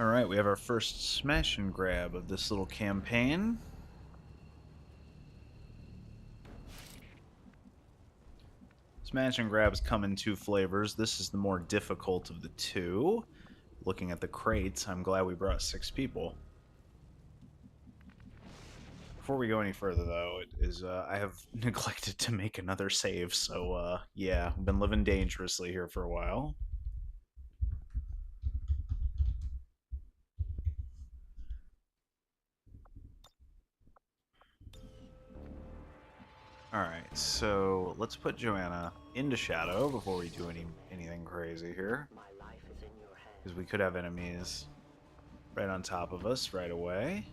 Alright, we have our first smash and grab of this little campaign. Smash and grabs come in two flavors. This is the more difficult of the two. Looking at the crates, I'm glad we brought 6 people. Before we go any further, though, I have neglected to make another save, so yeah, I've been living dangerously here for a while. Alright, so let's put Joanna into shadow before we do anything crazy here. Because we could have enemies right on top of us right away.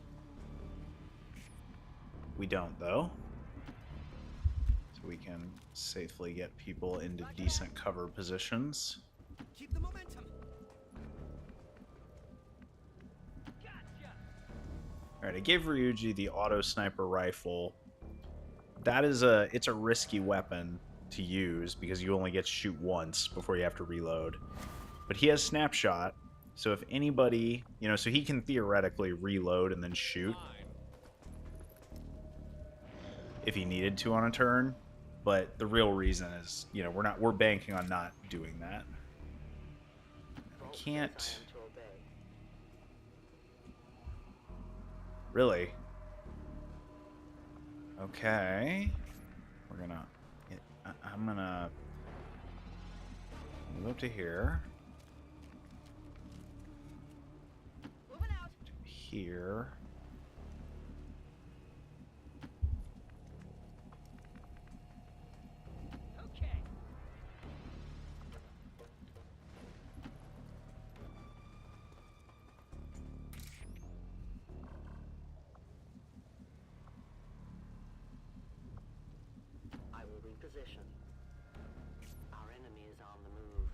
We don't, though. So we can safely get people into decent cover positions. Keep the momentum. Alright, I gave Ryuji the auto sniper rifle. It's a risky weapon to use because you only get to shoot once before you have to reload. But he has snapshot, so if anybody, so he can theoretically reload and then shoot if he needed to on a turn. But the real reason is, we're banking on not doing that. I can't. Really? Okay. I'm gonna move up to here. Moving out. To here. Okay. I will reposition. Our enemy is on the move.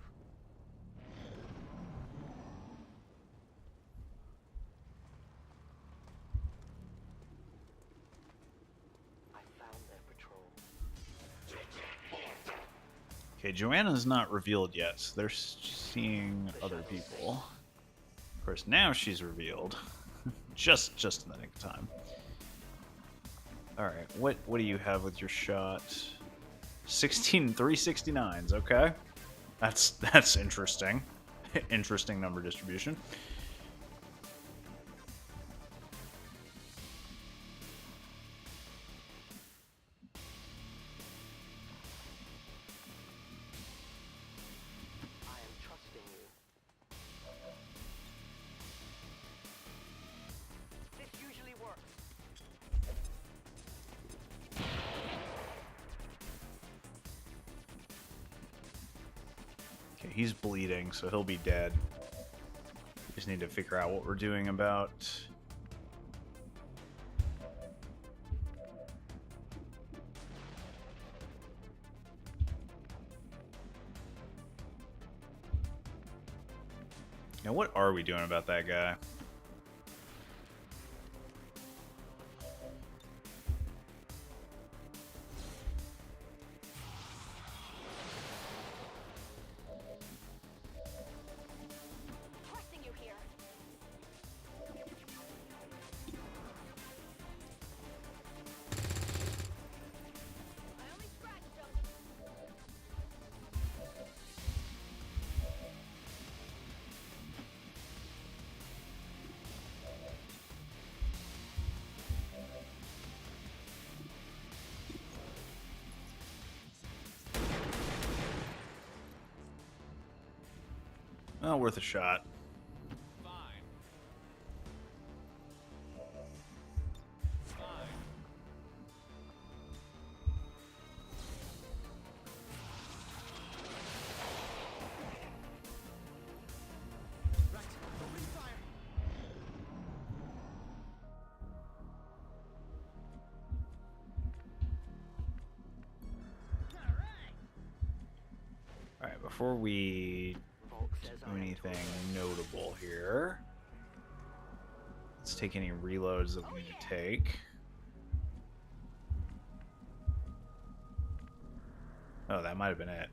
I found their patrol. Okay, Joanna's not revealed yet, so they're seeing other people. Of course, now she's revealed. just in the nick of time. Alright, what do you have with your shot? 16 369s, okay. That's interesting. Interesting number distribution. I am trusting you. This usually works. Okay, he's bleeding, so he'll be dead. Just need to figure out what we're doing about... Now, what are we doing about that guy? Pressing you here. I only scratched him. Well, worth a shot. Fine. Fine. Right. Open fire. All right. Alright, before we Volk says do I am to anything obey. notable here, let's take any reloads that we need to take. Oh, that might have been it.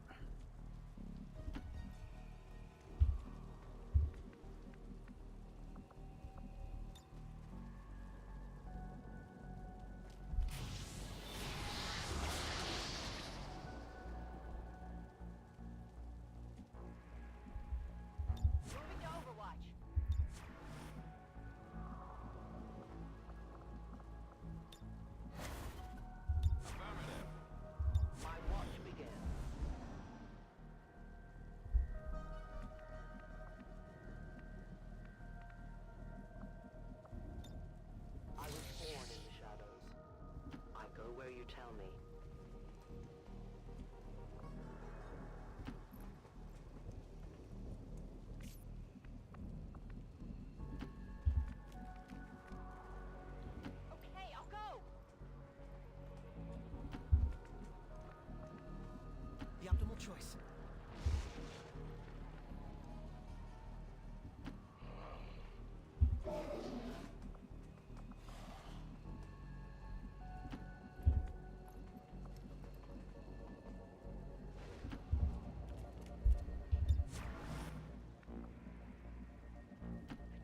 choice.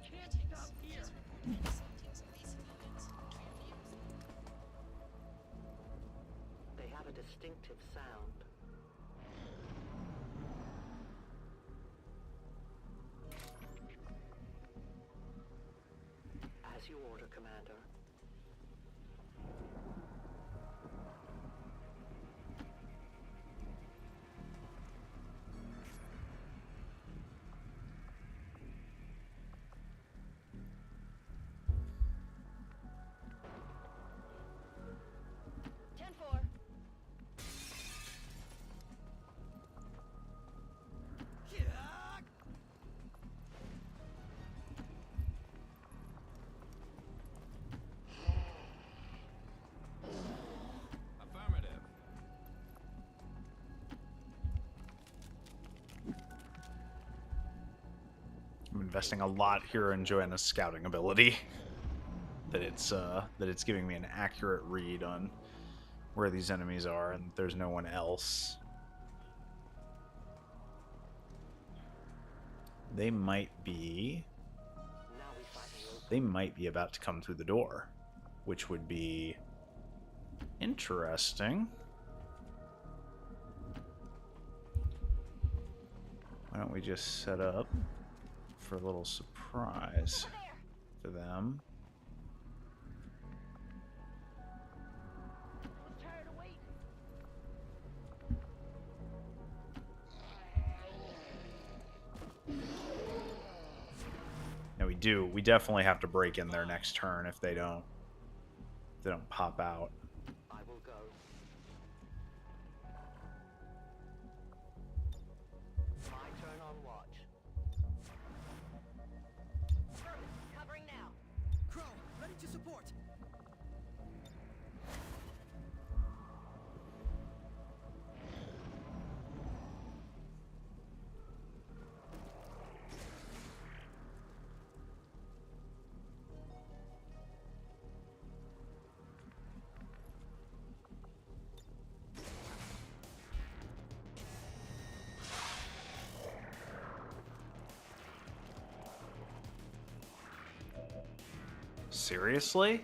Can't stop here. They have a distinctive sound. As you order, Commander. Ten four. Affirmative. I'm investing a lot here in Joanna's scouting ability. That it's giving me an accurate read on where these enemies are, and there's no one else. They might be Now we fight the open. they might be about to come through the door, which would be interesting. Why don't we just set up for a little surprise for them? I'm tired of waiting. No, we do. We definitely have to break in their next turn if they don't pop out. I will go. My turn on watch. Affirmative. Covering now. Crow, ready to support. Seriously?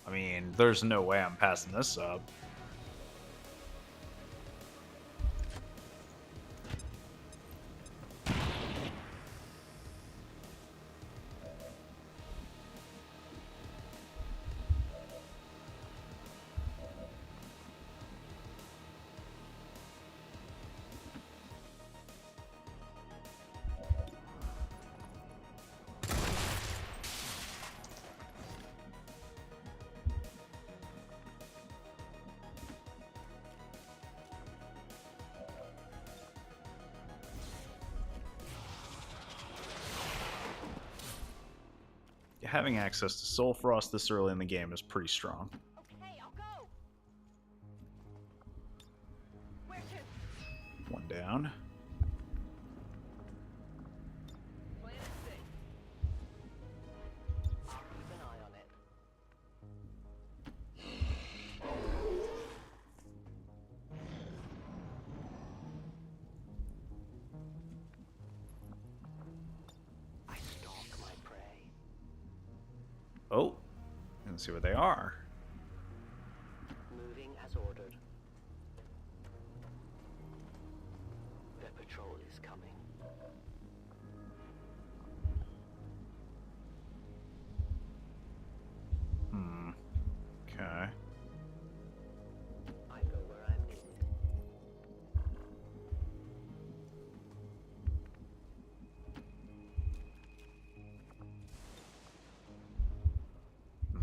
I mean, there's no way I'm passing this up. Having access to Soul Frost this early in the game is pretty strong. Okay, I'll go. Where to? One down. Plan it safe. I'll keep an eye on it. I stalk my prey. Oh, let's see what they are. Moving as ordered. Their patrol is coming. Okay. I go where I'm needed.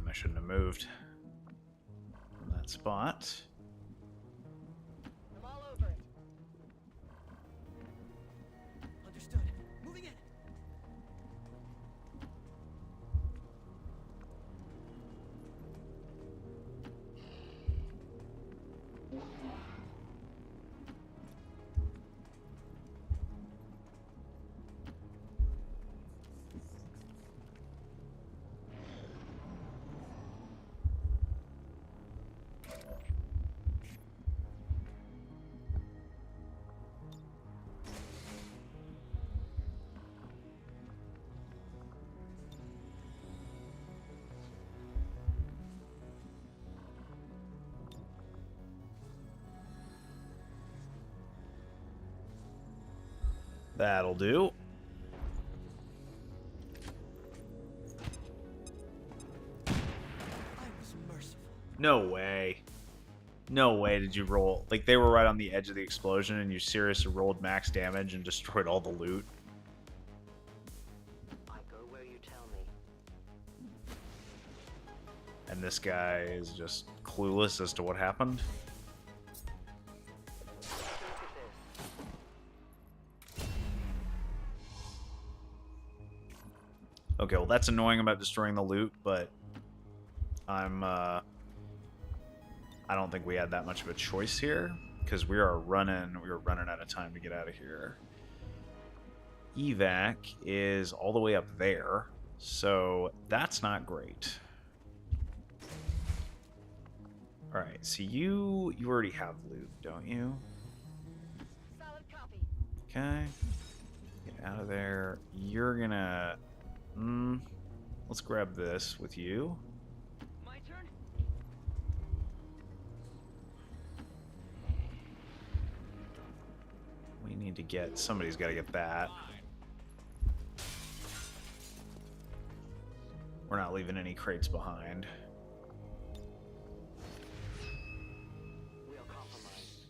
I shouldn't have moved from that spot. I'm all over it. That'll do. I was merciful. No way. No way did you roll. Like, they were right on the edge of the explosion and you seriously rolled max damage and destroyed all the loot. I go where you tell me. And this guy is just clueless as to what happened. Look at this. Okay, well, that's annoying about destroying the loot, but I don't think we had that much of a choice here, because we were running out of time to get out of here. Evac is all the way up there, so that's not great. Alright, so you already have loot, don't you? Solid copy. Okay. Get out of there. You're gonna... let's grab this with you. My turn. We need to get... Somebody's got to get that. We're not leaving any crates behind. We are compromised.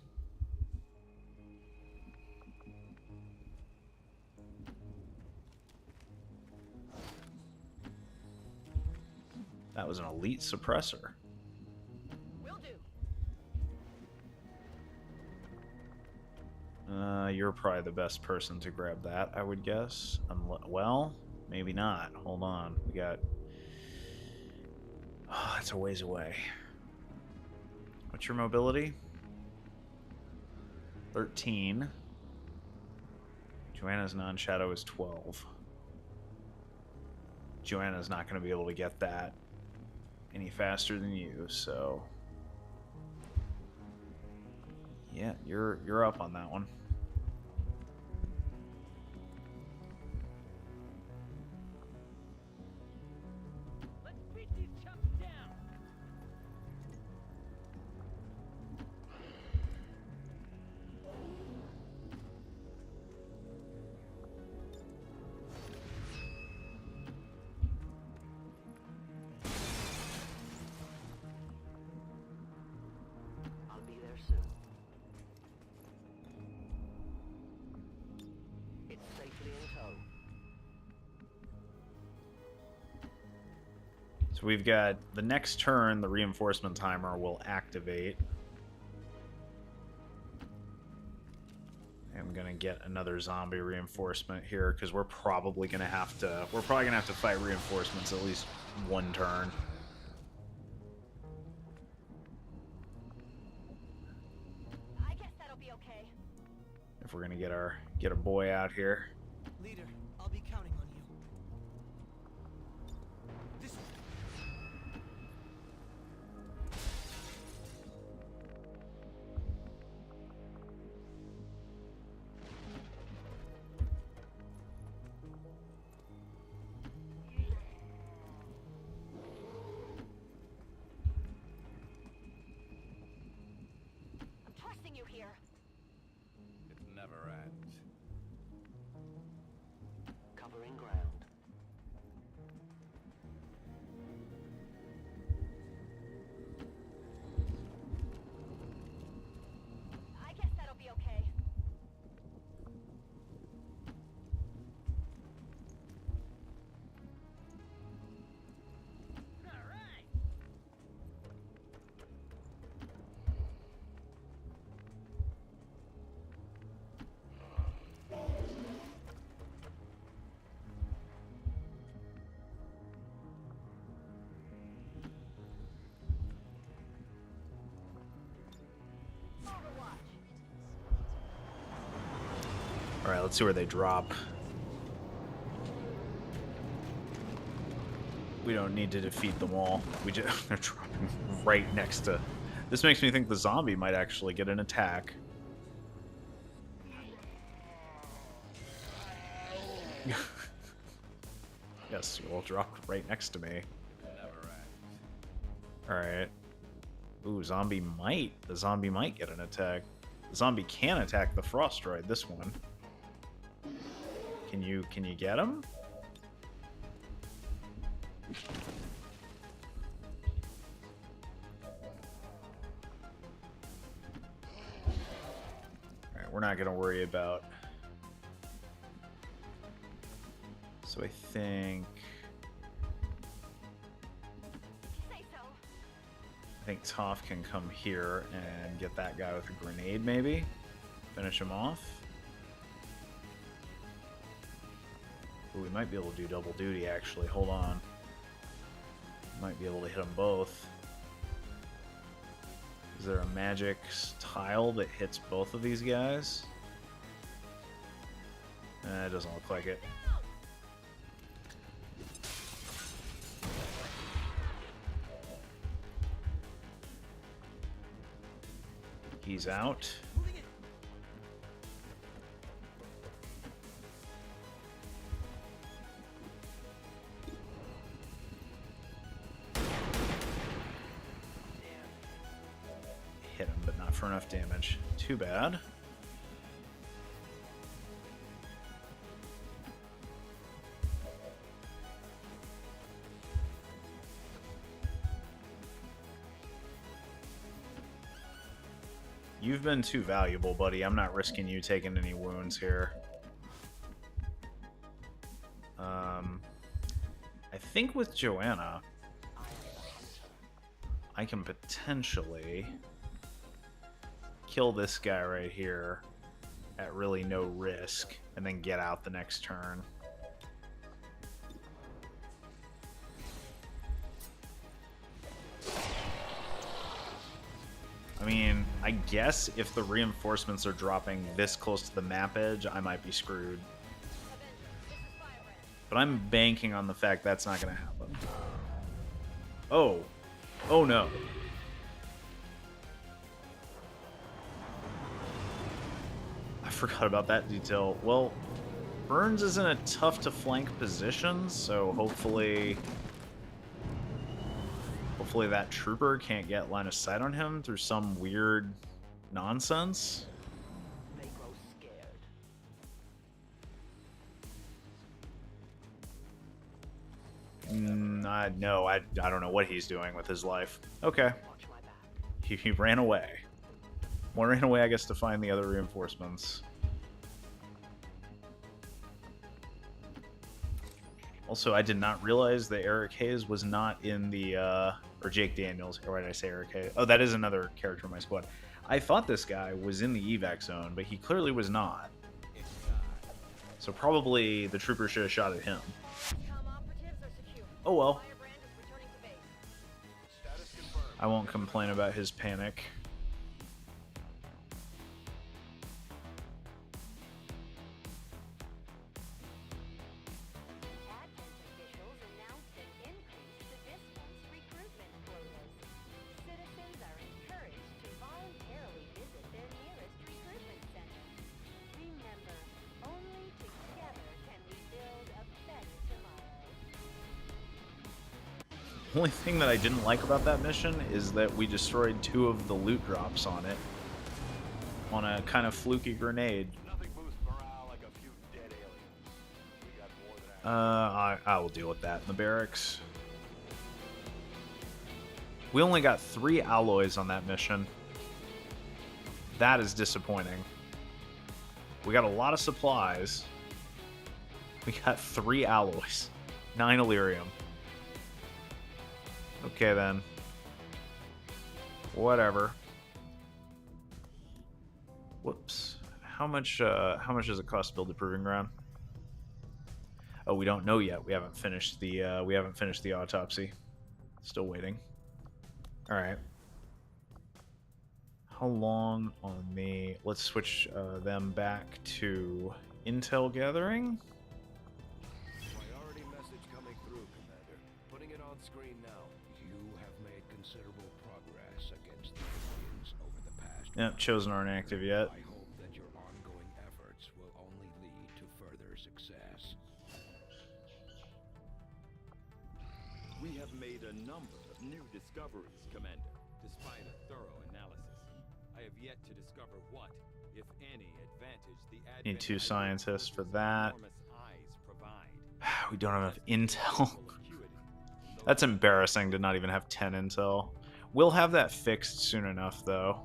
That was an elite suppressor. Will do. You're probably the best person to grab that, I would guess. Well, maybe not. Hold on. We got... Oh, that's a ways away. What's your mobility? 13. Joanna's non-shadow is 12. Joanna's not going to be able to get that any faster than you, so... Yeah, you're up on that one. Let's beat these chumps down. I'll be there soon. It's safely in tow. So we've got the next turn, the reinforcement timer will activate. I'm gonna get another zombie reinforcement here because we're probably gonna have to fight reinforcements at least one turn. I guess that'll be okay. If we're gonna get our boy out here. Leader, I'll be counting on you. This way. I'm trusting you here. It never ends. Covering ground. I guess that'll be okay. All right. Overwatch. Alright, let's see where they drop. We don't need to defeat them all. They're dropping right next to... This makes me think the zombie might actually get an attack. Yes, you all dropped right next to me. Never ends. Alright. Ooh, zombie might. The zombie might get an attack. The zombie can attack the frost droid, this one. Can you get him? Alright, we're not gonna worry about. So I think Say so. Toph can come here and get that guy with a grenade, maybe finish him off. Ooh, we might be able to do double duty, actually. Hold on. Might be able to hit them both. Is there a magic tile that hits both of these guys? It doesn't look like it. He's out. Moving in. Hit him, but not for enough damage. Too bad. You've been too valuable, buddy. I'm not risking you taking any wounds here. I think with Joanna, I can potentially kill this guy right here at really no risk and then get out the next turn. I mean, I guess if the reinforcements are dropping this close to the map edge, I might be screwed. But I'm banking on the fact that's not going to happen. Oh. Oh no. I forgot about that detail. Well, Burns is in a tough to flank position, so hopefully that trooper can't get line of sight on him through some weird nonsense. They grow scared. No, I don't know what he's doing with his life. Okay. Watch my back. He ran away. Well, ran away, I guess, to find the other reinforcements. Also, I did not realize that Eric Hayes was not in the, or Jake Daniels. Or why did I say Eric Hayes? Oh, that is another character in my squad. I thought this guy was in the evac zone, but he clearly was not. So probably the trooper should have shot at him. Oh well. I won't complain about his panic. Officials announced an increase to this month's recruitment quotas. Citizens are encouraged to voluntarily visit their nearest recruitment center. Remember, only together can we build a better tomorrow. The only thing that I didn't like about that mission is that we destroyed 2 of the loot drops on it. On a kind of fluky grenade. Nothing boosts morale like a few dead aliens. We got more than I will deal with that in the barracks. We only got 3 alloys on that mission. That is disappointing. We got a lot of supplies. We got 3 alloys. 9 Illyrium. Okay then. Whatever. Whoops. How much does it cost to build the proving ground? Oh, we don't know yet. We haven't finished the autopsy. Still waiting. All right. How long on the? Let's switch them back to intel gathering. priority message coming through, Commander. Putting it on screen now. You have made considerable progress against the aliens over the past. Yep, chosen aren't active yet. I hope that your ongoing efforts will only lead to further success. We have made a number of new discoveries, Commander. Despite a thorough analysis, I have yet to discover what, if any, advantage the Need 2 scientists for that. We don't have enough intel. That's embarrassing to not even have 10 intel. We'll have that fixed soon enough, though.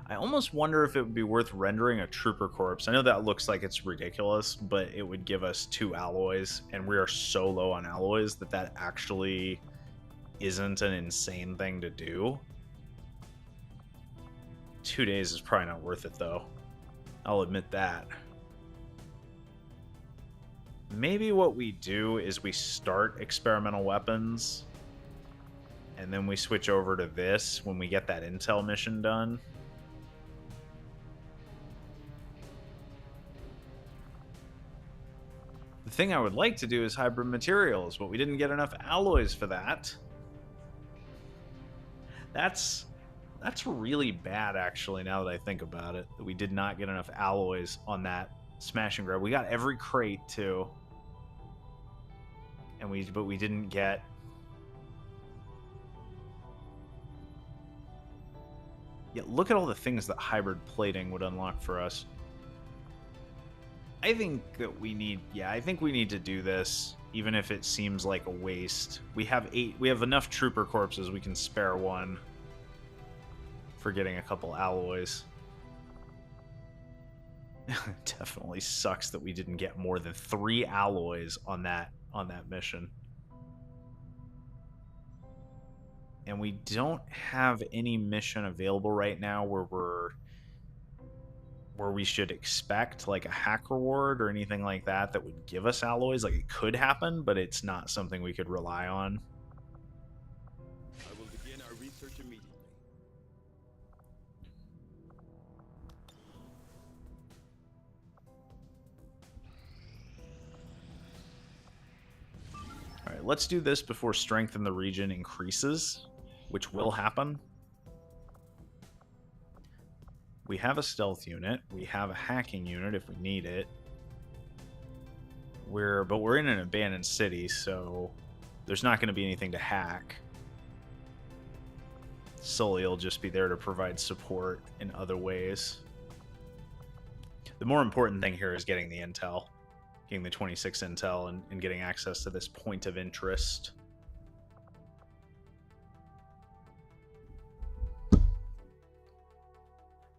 I almost wonder if it would be worth rendering a trooper corpse. I know that looks like it's ridiculous, but it would give us 2 alloys, and we are so low on alloys that that actually isn't an insane thing to do. 2 days is probably not worth it, though. I'll admit that. Maybe what we do is we start experimental weapons, and then we switch over to this when we get that intel mission done. The thing I would like to do is hybrid materials, but we didn't get enough alloys for that. That's really bad, actually, now that I think about it, that we did not get enough alloys on that smash and grab. We got every crate, too. But we didn't get... Yeah, look at all the things that hybrid plating would unlock for us. I think that we need... Yeah, I think we need to do this, even if it seems like a waste. We have enough trooper corpses, we can spare one for getting a couple alloys. Definitely sucks that we didn't get more than 3 alloys on that mission. And we don't have any mission available right now where we should expect like a hack reward or anything like that that would give us alloys. Like, it could happen, but it's not something we could rely on. I will begin our research immediately. All right, let's do this before strength in the region increases, which will happen. We have a stealth unit. We have a hacking unit if we need it. But we're in an abandoned city, so there's not going to be anything to hack. Sully will just be there to provide support in other ways. The more important thing here is getting the intel. Getting the 26 intel and getting access to this point of interest.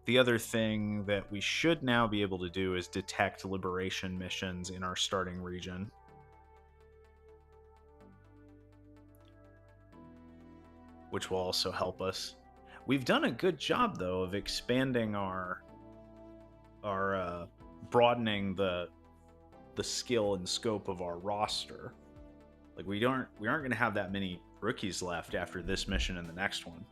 The other thing that we should now be able to do is detect liberation missions in our starting region. Which will also help us. We've done a good job, though, of expanding our broadening the skill and scope of our roster. Like, we aren't going to have that many rookies left after this mission and the next one.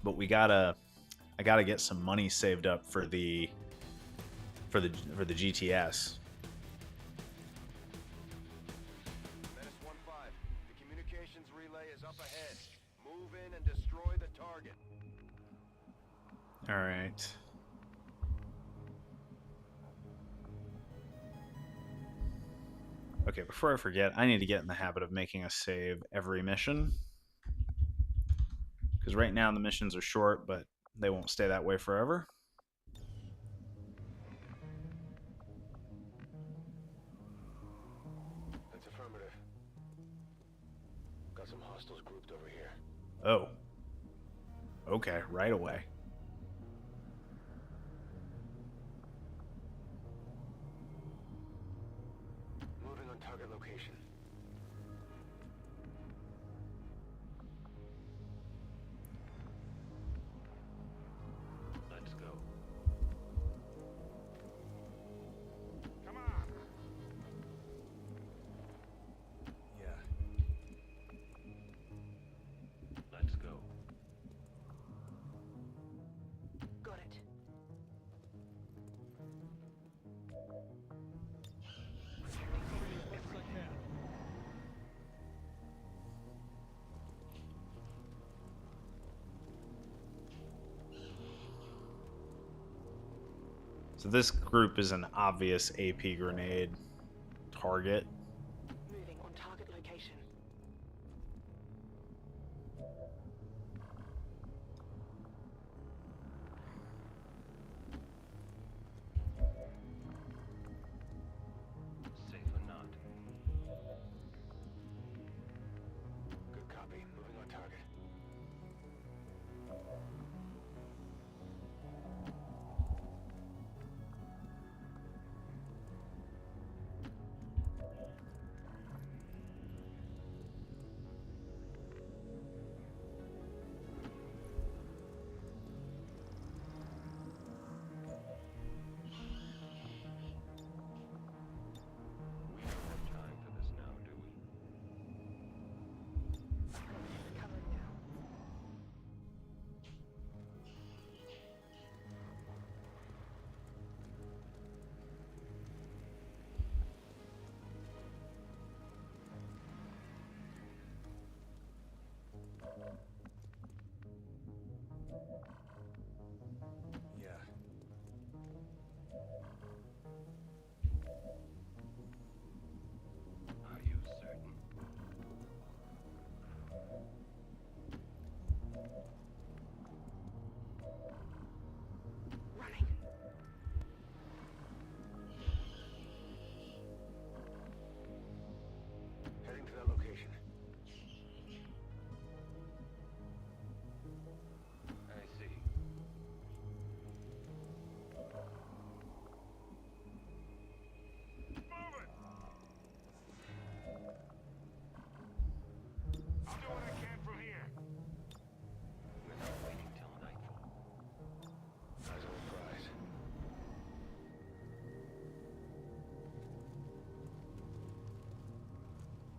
But I gotta get some money saved up for the GTS. Menace 1-5, the communications relay is up ahead. Move in and destroy the target. All right. Okay, before I forget, I need to get in the habit of making a save every mission. Because right now the missions are short, but they won't stay that way forever. That's affirmative. Got some hostiles grouped over here. Oh. Okay, right away. Moving on target location. Let's go. Come on. Yeah. Let's go. Got it. So this group is an obvious AP grenade target. Moving on target location.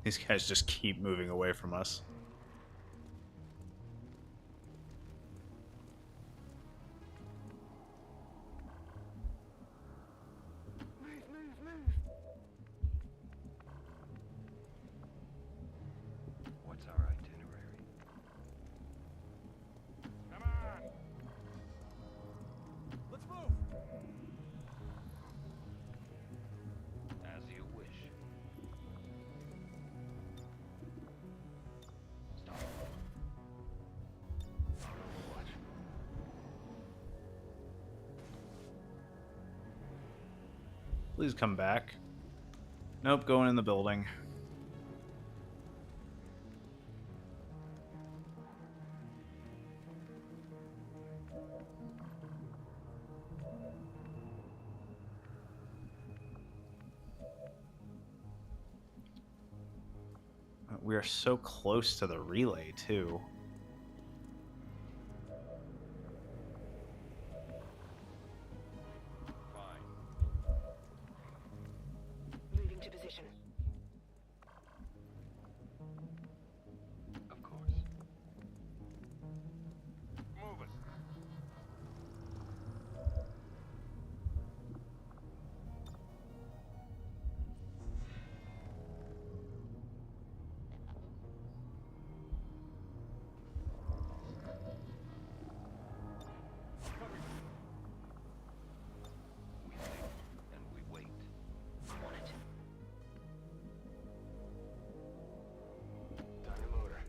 These guys just keep moving away from us. What's our itinerary? Come on! Let's move! As you wish. Stop. What? Please come back. Nope, going in the building. We are so close to the relay, too. Fine. Moving to position. Of course. Move it. We think and we wait. On it. Dynamotor.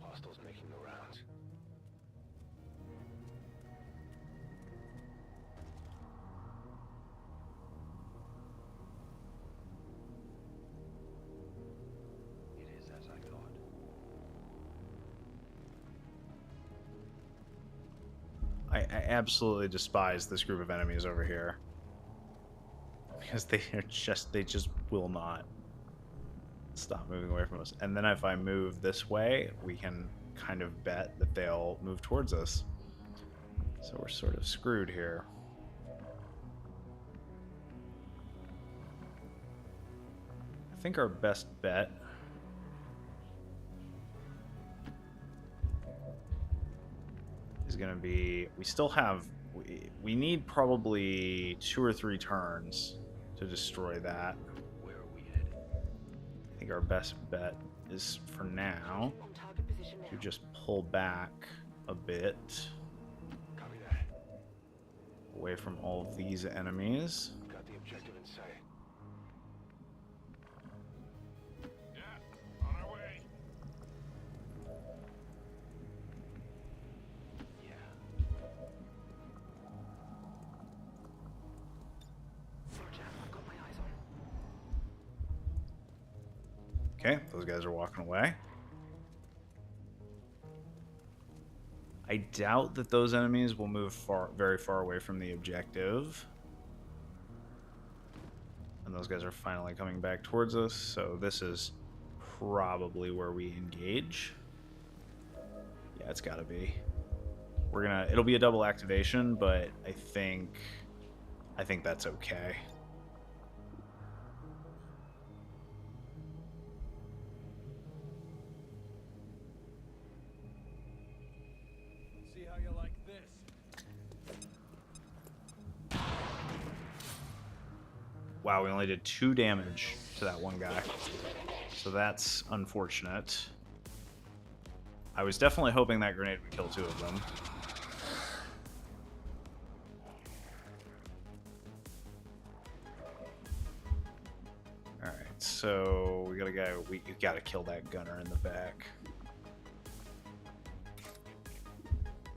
Hostiles making the rounds. It is as I thought. I absolutely despise this group of enemies over here. Because they just will not stop moving away from us. And then if I move this way, we can kind of bet that they'll move towards us. So we're sort of screwed here. I think our best bet is going to be, we still have, we need probably 2 or 3 turns to destroy that. Where are we headed? I think our best bet is for now On target position now. to just pull back a bit Copy that. away from all of these enemies. Got the objective in sight. Yeah, on our way. Yeah. Roger, I've got my eyes on. Okay, those guys are walking away. I doubt that those enemies will move very far away from the objective. And those guys are finally coming back towards us, so this is probably where we engage. Yeah, it's gotta be. It'll be a double activation, but I think that's okay. See how you like this. Wow, we only did 2 damage to that one guy. So that's unfortunate. I was definitely hoping that grenade would kill 2 of them. Alright, so we gotta go. We gotta kill that gunner in the back.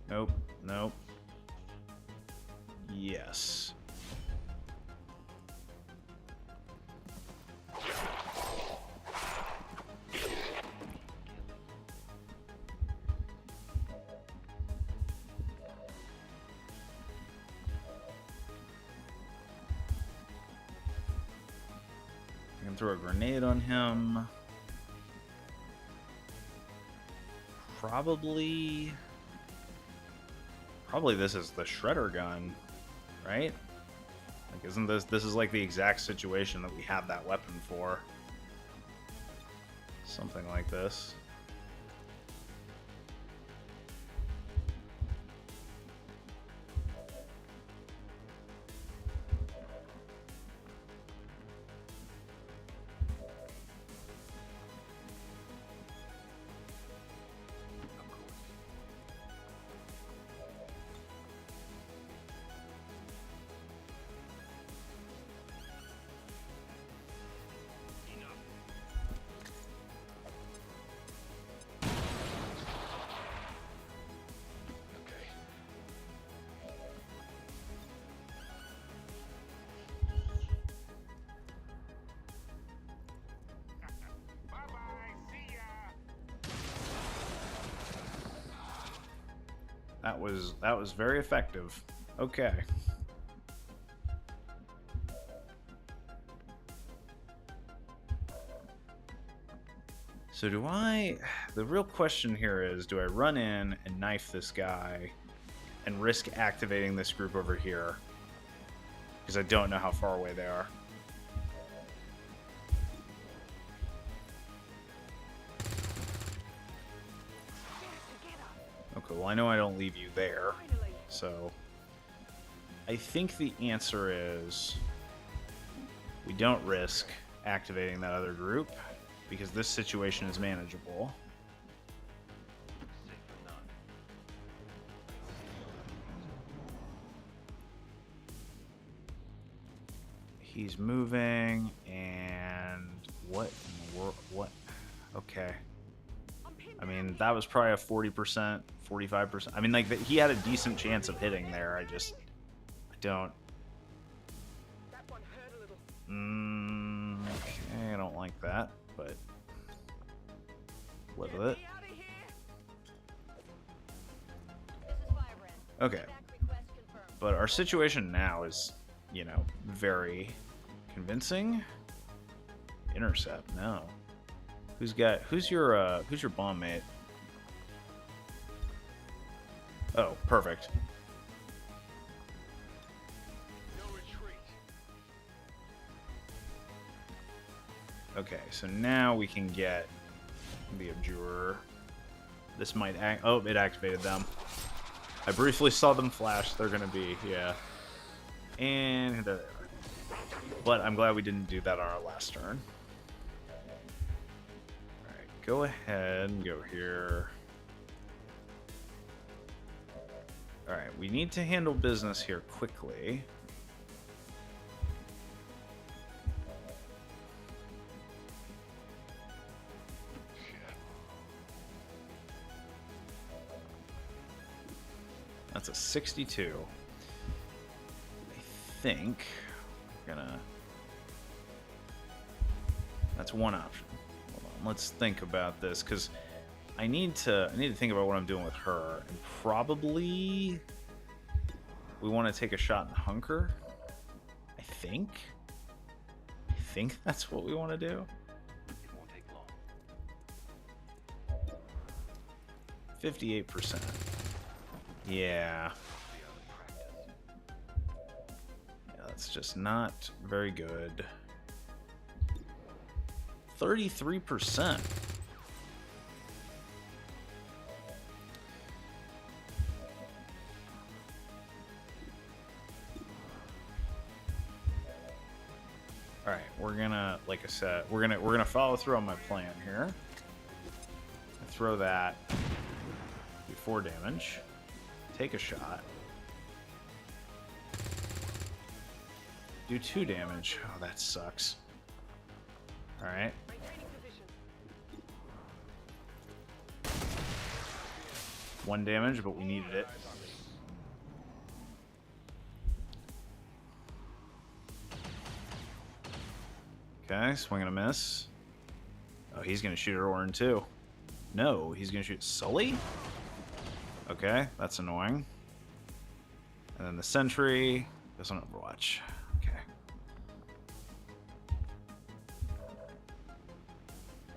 Nope, nope. Yes. I can throw a grenade on him. probably this is the shredder gun, right? Like, isn't this is like the exact situation that we have that weapon for? Something like this. That was very effective. Okay. So the real question here is, do I run in and knife this guy and risk activating this group over here? Because I don't know how far away they are. Okay, well, I know I don't leave you there, so I think the answer is we don't risk activating that other group because this situation is manageable. He's moving, and what in the world? What? Okay. I mean, that was probably a 40%, 45%. I mean, like, he had a decent chance of hitting there. I don't. Okay, I don't like that, but live with it. Okay. But our situation now is, you know, very convincing. Intercept, no. Who's your bomb mate? Oh, perfect. Okay, so now we can get the Abjurer. This might act. Oh, it activated them. I briefly saw them flash. They're gonna be, yeah. And there they are. But I'm glad we didn't do that on our last turn. Alright, go ahead and go here. Alright, we need to handle business here quickly. That's a 62. I think we're gonna... That's one option. Hold on, let's think about this, because I need to think about what I'm doing with her. And probably we want to take a shot in Hunker. I think that's what we want to do. It won't take long. 58%. Yeah. That's just not very good. 33%. All right, we're gonna, like I said, we're gonna follow through on my plan here. Throw that. Do 4 damage. Take a shot. Do 2 damage. Oh, that sucks. Alright. 1 damage, but we needed it. Okay, swing and a miss. Oh, he's gonna shoot at Orin too. No, he's gonna shoot Sully? Okay, that's annoying. And then the sentry goes on Overwatch. Okay.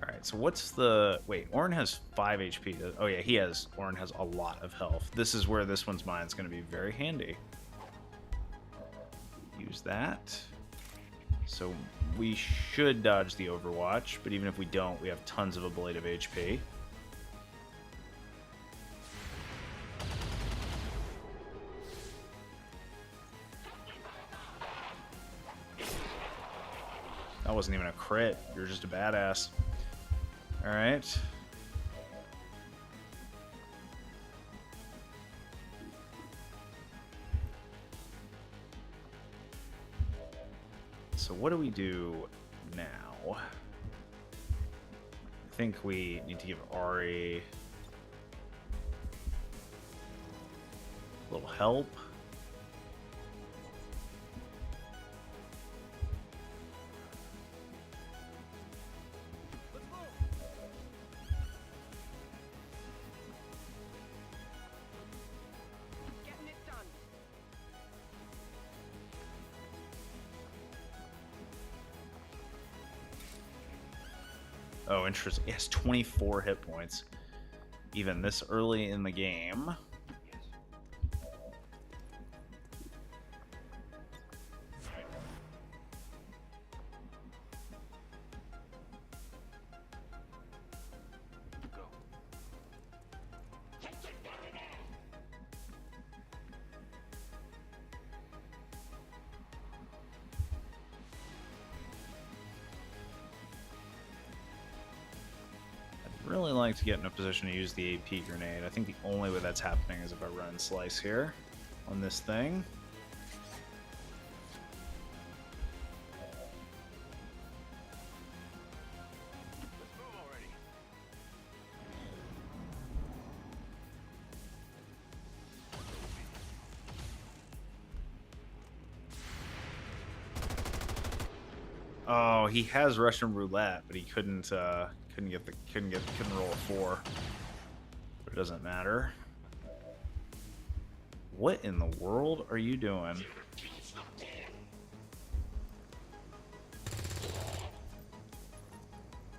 Alright, Alright, so what's the... Wait, Orin has 5 HP. Oh yeah, he has... Orin has a lot of health. This is where this one's mine is going to be very handy. Use that. So we should dodge the Overwatch, but even if we don't, we have tons of ablative HP. That wasn't even a crit. You're just a badass. Alright. So what do we do now? I think we need to give Ari a little help. Getting it done. Oh, interesting. He has 24 hit points. Even this early in the game. Really like to get in a position to use the AP grenade. I think the only way that's happening is if I run slice here on this thing. Let's move already. Oh, he has Russian roulette, but he couldn't couldn't roll a 4. But it doesn't matter. What in the world are you doing?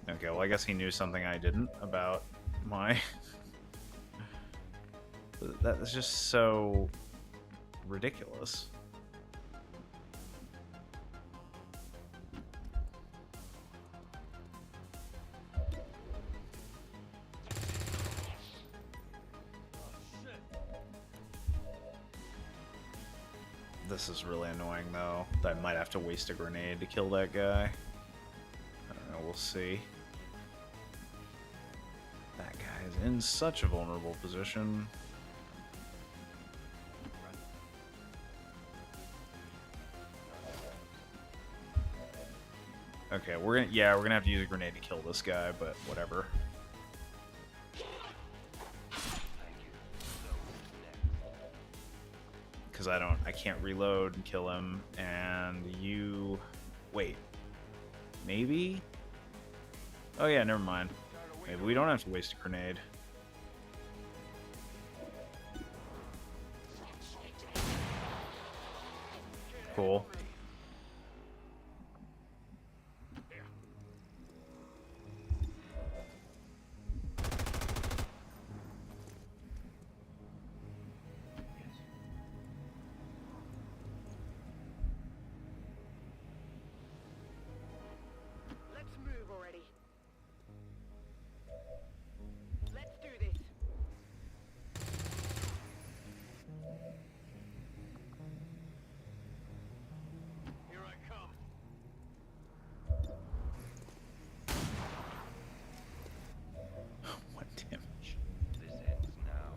Okay, well I guess he knew something I didn't about my... That is just so ridiculous. This is really annoying, though. I might have to waste a grenade to kill that guy. I don't know, we'll see. That guy is in such a vulnerable position. Okay, we're gonna have to use a grenade to kill this guy, but whatever. Because I can't reload and kill him, and you... Wait. Maybe? Oh yeah, never mind. Maybe we don't have to waste a grenade. Cool. Let's move already. Let's do this. Here I come. What damage? This ends now.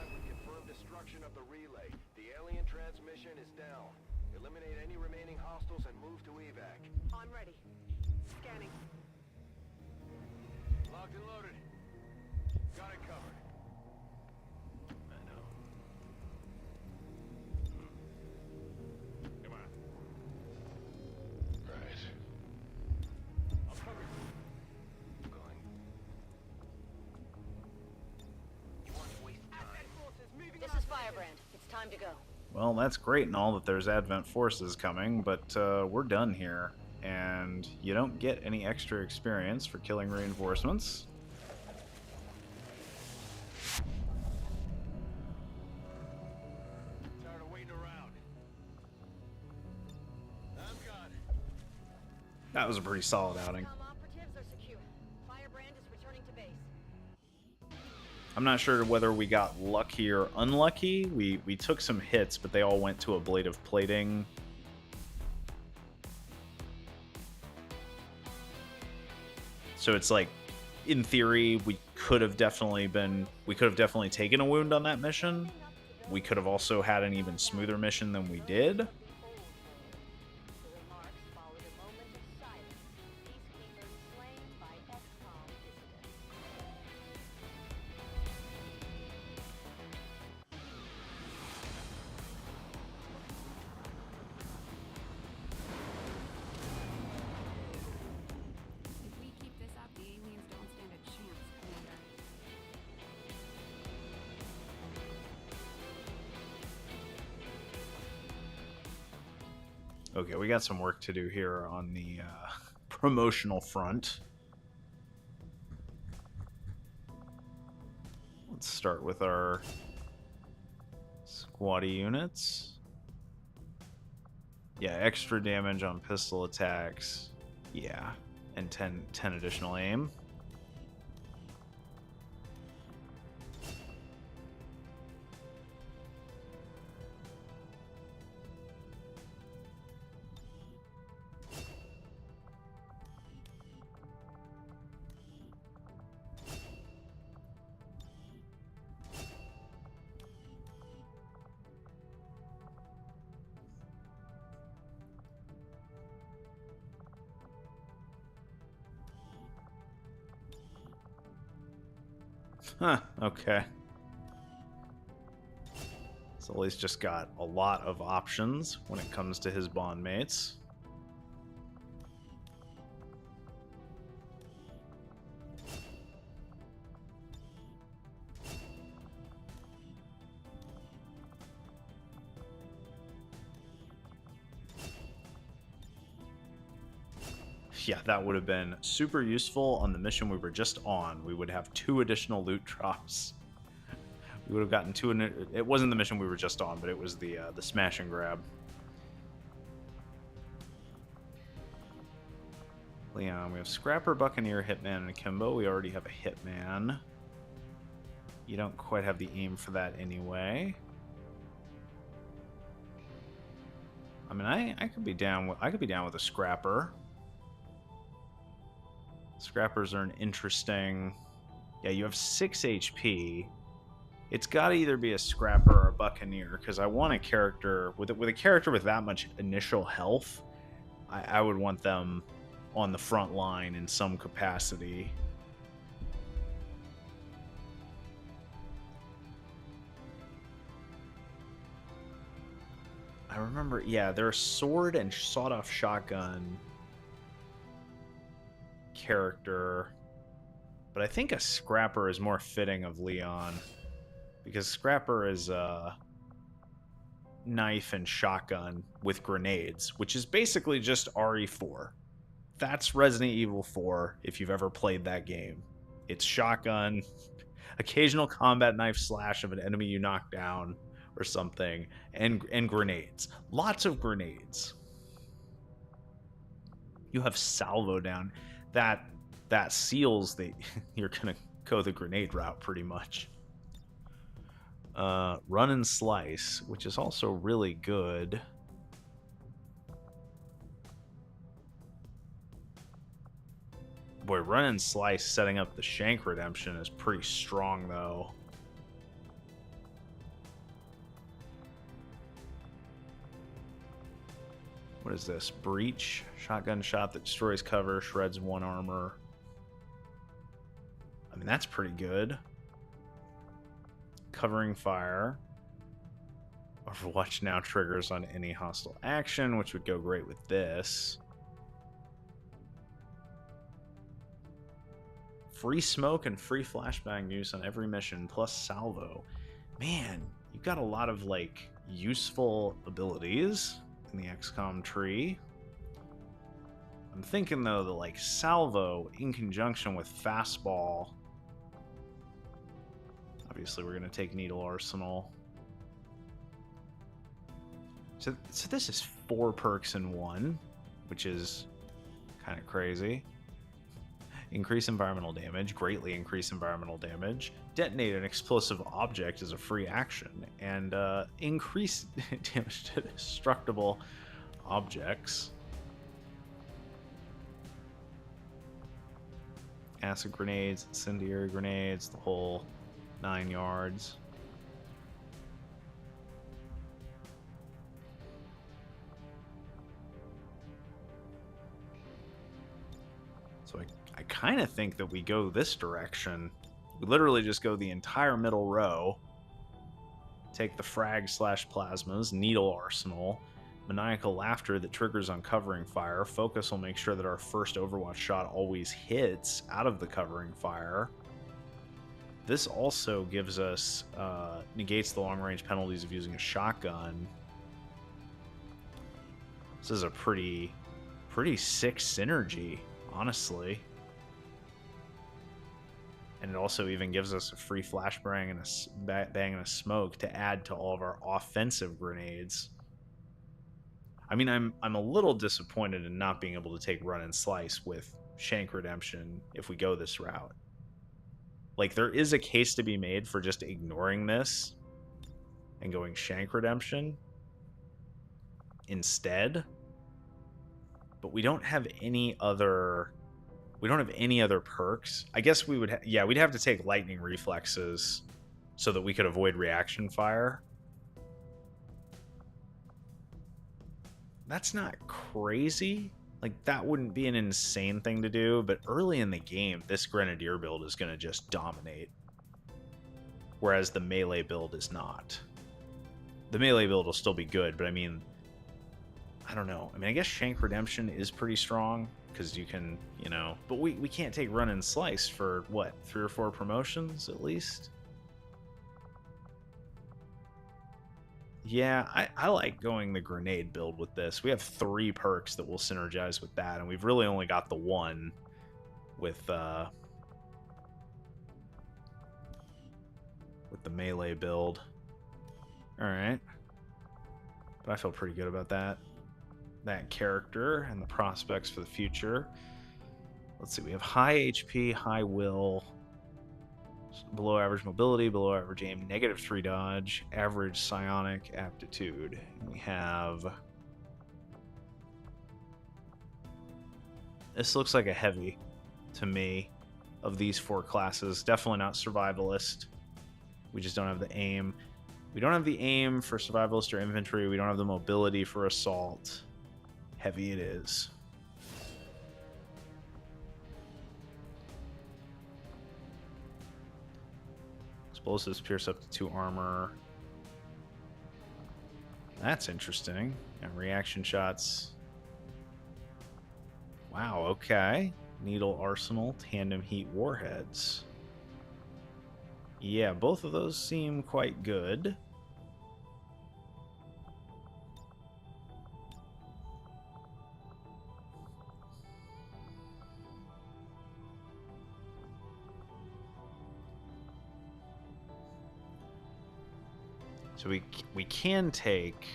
We've confirmed destruction of the relay. The alien transmission is down. Eliminate any remaining hostiles and move to evac. I'm ready. Scanning. Locked and loaded. Got it covered. I know. Time to go. Well, that's great and all that there's Advent forces coming, but we're done here. And you don't get any extra experience for killing reinforcements. Tired of waiting around. I'm gone. That was a pretty solid outing. XCOM operatives are secure. Firebrand is returning to base. I'm not sure whether we got lucky or unlucky. We took some hits, but they all went to ablative plating. So it's like, in theory, we could have definitely taken a wound on that mission. We could have also had an even smoother mission than we did. The remarks followed a moment of silence. Peacekeepers slain by XCOM dissidents. If we keep this up, the aliens don't stand a chance, Commander. Okay, we got some work to do here on the promotional front. Let's start with our squatty units. Yeah, extra damage on pistol attacks. Yeah, and 10 additional aim. Huh, okay. Sully's just got a lot of options when it comes to his bond mates. Yeah, that would have been super useful on the mission we were just on. We would have 2 additional loot drops. We would have gotten 2. It wasn't the mission we were just on, but it was the smash and grab. Leon, we have Scrapper, Buccaneer, Hitman, and Akimbo. We already have a Hitman. You don't quite have the aim for that anyway. I mean, I could be down with a Scrapper. Scrappers are an interesting... Yeah, you have 6 HP. It's got to either be a Scrapper or a Buccaneer, because I want a character... With a character with that much initial health, I would want them on the front line in some capacity. I remember, yeah, they're a sword and sawed-off shotgun character, but I think a Scrapper is more fitting of Leon, because Scrapper is a knife and shotgun with grenades, which is basically just RE4. That's Resident Evil 4 if you've ever played that game. It's shotgun, occasional combat knife slash of an enemy you knock down or something, and grenades. Lots of grenades. You have salvo down. That seals the you're gonna go the grenade route pretty much. Run and slice, which is also really good. Boy, run and slice setting up the shank redemption is pretty strong though. What is this? Breach. Shotgun shot that destroys cover, shreds 1 armor. I mean, that's pretty good. Covering fire. Overwatch now triggers on any hostile action, which would go great with this. Free smoke and free flashbang use on every mission, plus salvo. Man, you've got a lot of, like, useful abilities in the XCOM tree. I'm thinking, though, that, like, Salvo in conjunction with Fastball... Obviously, we're going to take Needle Arsenal. So this is 4 perks in 1, which is kind of crazy. Increase environmental damage, greatly increase environmental damage. Detonate an explosive object as a free action, and increase damage to destructible objects. Acid grenades, incendiary grenades, the whole 9 yards. So I kind of think that we go this direction. We literally just go the entire middle row. Take the frag/plasmas, needle arsenal, maniacal laughter that triggers on covering fire. Focus will make sure that our first Overwatch shot always hits out of the covering fire. This also gives us, negates the long-range penalties of using a shotgun. This is a pretty sick synergy, honestly. And it also even gives us a free flashbang and a bang and a smoke to add to all of our offensive grenades. I mean, I'm a little disappointed in not being able to take Run and Slice with Shank Redemption if we go this route. Like, there is a case to be made for just ignoring this and going Shank Redemption instead. But we don't have any other... We don't have any other perks. I guess we would... yeah, we'd have to take Lightning Reflexes so that we could avoid Reaction Fire. That's not crazy. Like, that wouldn't be an insane thing to do, but early in the game, this Grenadier build is going to just dominate. Whereas the melee build is not. The melee build will still be good, but I mean... I don't know. I mean, I guess Shank Redemption is pretty strong, because you can, you know... But we can't take Run and Slice for, what, 3 or 4 promotions, at least? Yeah, I like going the grenade build with this. We have 3 perks that will synergize with that, and we've really only got the 1 with the melee build. Alright. But I feel pretty good about that character and the prospects for the future. Let's see, we have high HP, high will, below average mobility, below average aim, -3 dodge, average psionic aptitude. And we have... This looks like a heavy to me of these 4 classes. Definitely not survivalist. We just don't have the aim. We don't have the aim for survivalist or infantry. We don't have the mobility for assault. Heavy it is. Explosives pierce up to 2 armor. That's interesting. And reaction shots. Wow, okay. Needle Arsenal, Tandem Heat Warheads. Yeah, both of those seem quite good. So we can take...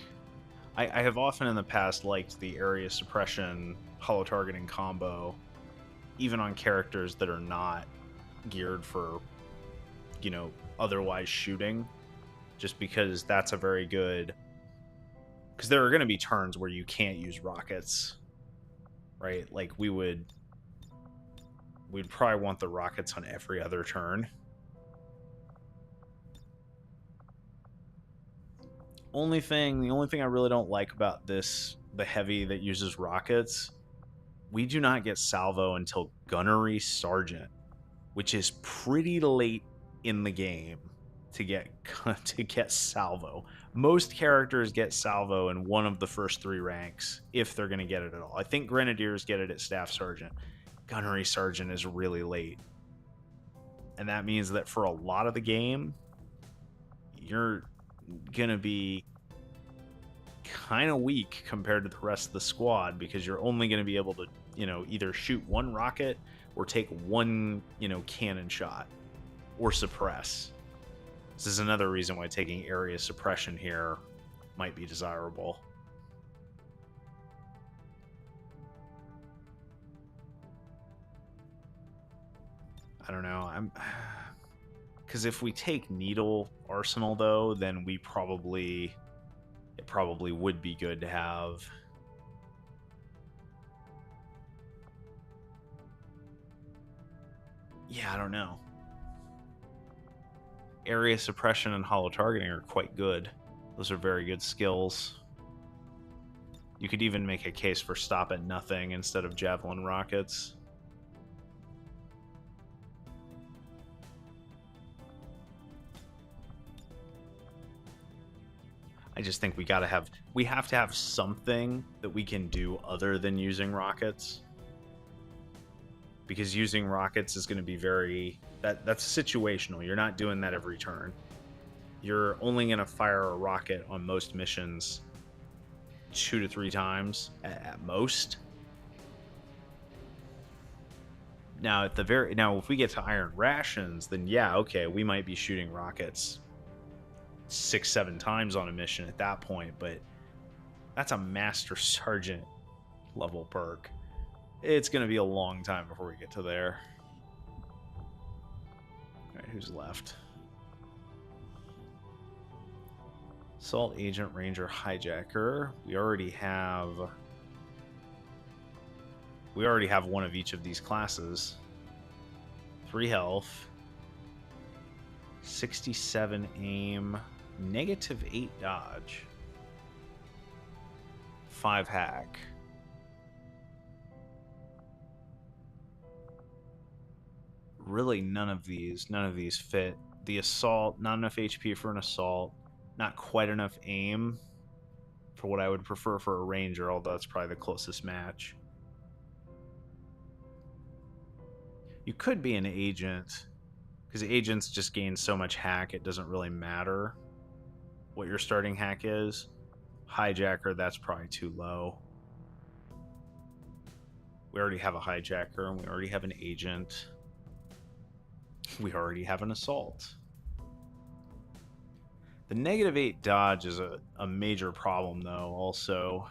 I have often in the past liked the area suppression hollow targeting combo, even on characters that are not geared for, you know, otherwise shooting, just because that's a very good... Because there are going to be turns where you can't use rockets, right? Like, we'd probably want the rockets on every other turn. The only thing I really don't like about this, the heavy that uses rockets, we do not get salvo until Gunnery Sergeant, which is pretty late in the game to get salvo. Most characters get salvo in one of the first 3 ranks if they're going to get it at all. I think Grenadiers get it at Staff Sergeant. Gunnery Sergeant is really late. And that means that for a lot of the game, you're gonna be kind of weak compared to the rest of the squad because you're only going to be able to, either shoot one rocket or take one, cannon shot or suppress. This is another reason why taking area suppression here might be desirable. I don't know. Because if we take Needle Arsenal, though, then it probably would be good to have. Yeah, I don't know. Area suppression and hollow targeting are quite good. Those are very good skills. You could even make a case for stop at nothing instead of javelin rockets. I just think we have to have something that we can do other than using rockets. Because using rockets is going to be that's situational. You're not doing that every turn. You're only going to fire a rocket on most missions 2 to 3 times at most. Now if we get to Iron Rations, then yeah, okay, we might be shooting rockets 6-7 times on a mission at that point, but that's a Master Sergeant level perk. It's going to be a long time before we get to there. Alright, who's left? Assault Agent, Ranger, Hijacker. We already have one of each of these classes. 3 health. 67 aim. -8 dodge. 5 hack. Really none of these fit. The assault, not enough HP for an assault, not quite enough aim for what I would prefer for a ranger, although that's probably the closest match. You could be an agent, because agents just gain so much hack it doesn't really matter what your starting hack is. Hijacker, that's probably too low. We already have a hijacker, and we already have an agent. We already have an assault. The -8 dodge is a major problem, though, also.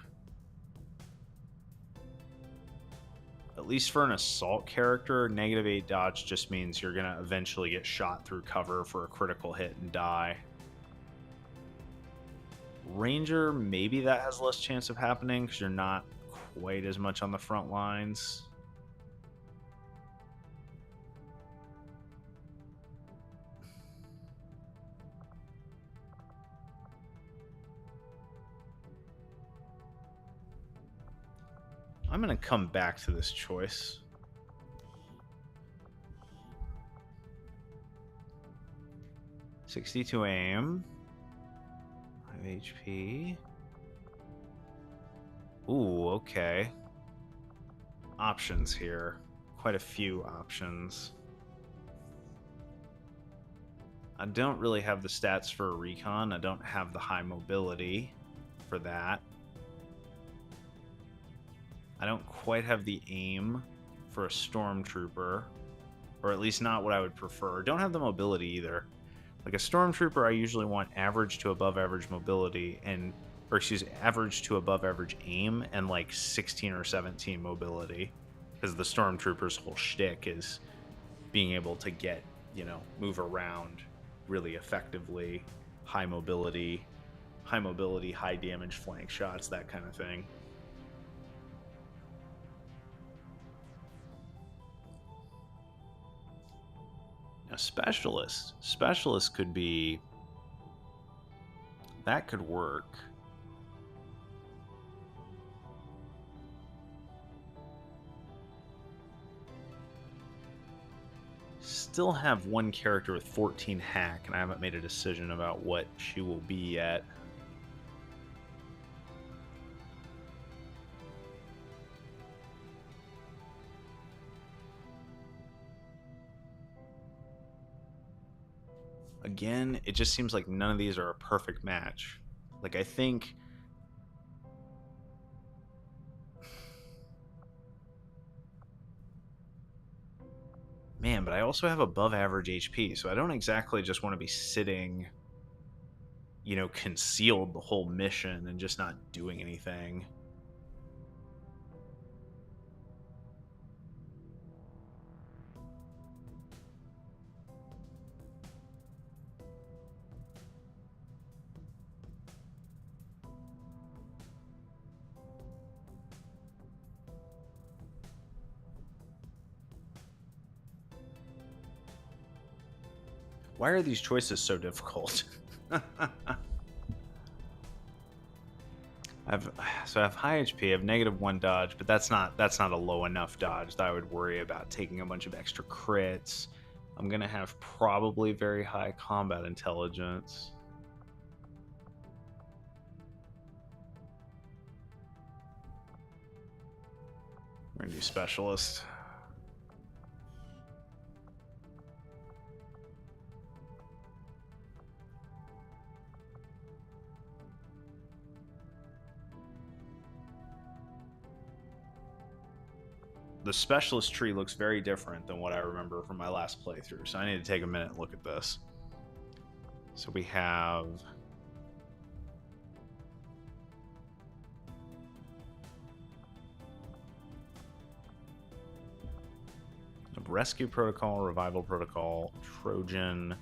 At least for an assault character, -8 dodge just means you're going to eventually get shot through cover for a critical hit and die. Ranger, maybe that has less chance of happening because you're not quite as much on the front lines. I'm going to come back to this choice. .62 aim. 5 HP. Ooh, okay. Options here. Quite a few options. I don't really have the stats for a recon. I don't have the high mobility for that. I don't quite have the aim for a stormtrooper, or at least not what I would prefer. Don't have the mobility either. Like a stormtrooper, I usually want average to above average mobility average to above average aim and like 16 or 17 mobility, because the stormtrooper's whole shtick is being able to get, move around really effectively, high mobility, high damage flank shots, that kind of thing. A specialist could be, that could work. Still have one character with 14 hack, and I haven't made a decision about what she will be yet. Again, it just seems like none of these are a perfect match. Like, I think Man, but I also have above average HP, so I don't exactly just want to be sitting, you know, concealed the whole mission and just not doing anything. Why are these choices so difficult? I have high HP, I have -1 dodge, but that's not a low enough dodge that I would worry about taking a bunch of extra crits. I'm gonna have probably very high combat intelligence. We're gonna do specialist. The specialist tree looks very different than what I remember from my last playthrough, so I need to take a minute and look at this. So we have rescue protocol, revival protocol, Trojan.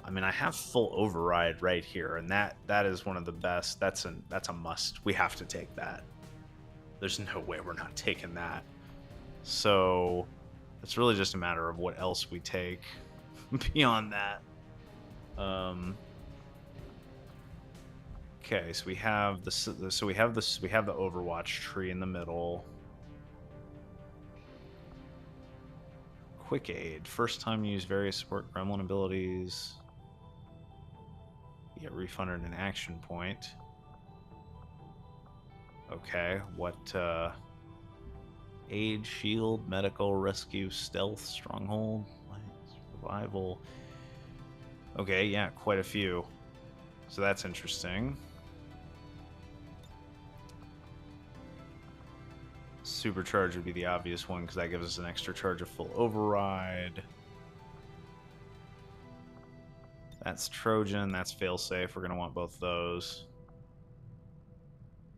I mean, I have full override right here, and that is one of the best. That's a must. We have to take that. There's no way we're not taking that. So it's really just a matter of what else we take beyond that. Okay, so we have we have the Overwatch tree in the middle. Quick aid. First time use various support gremlin abilities. You get refunded an action point. Okay, what aid, shield, medical, rescue, stealth, stronghold, survival. Okay, yeah, quite a few. So that's interesting. Supercharge would be the obvious one because that gives us an extra charge of full override. That's Trojan, that's failsafe. We're going to want both those.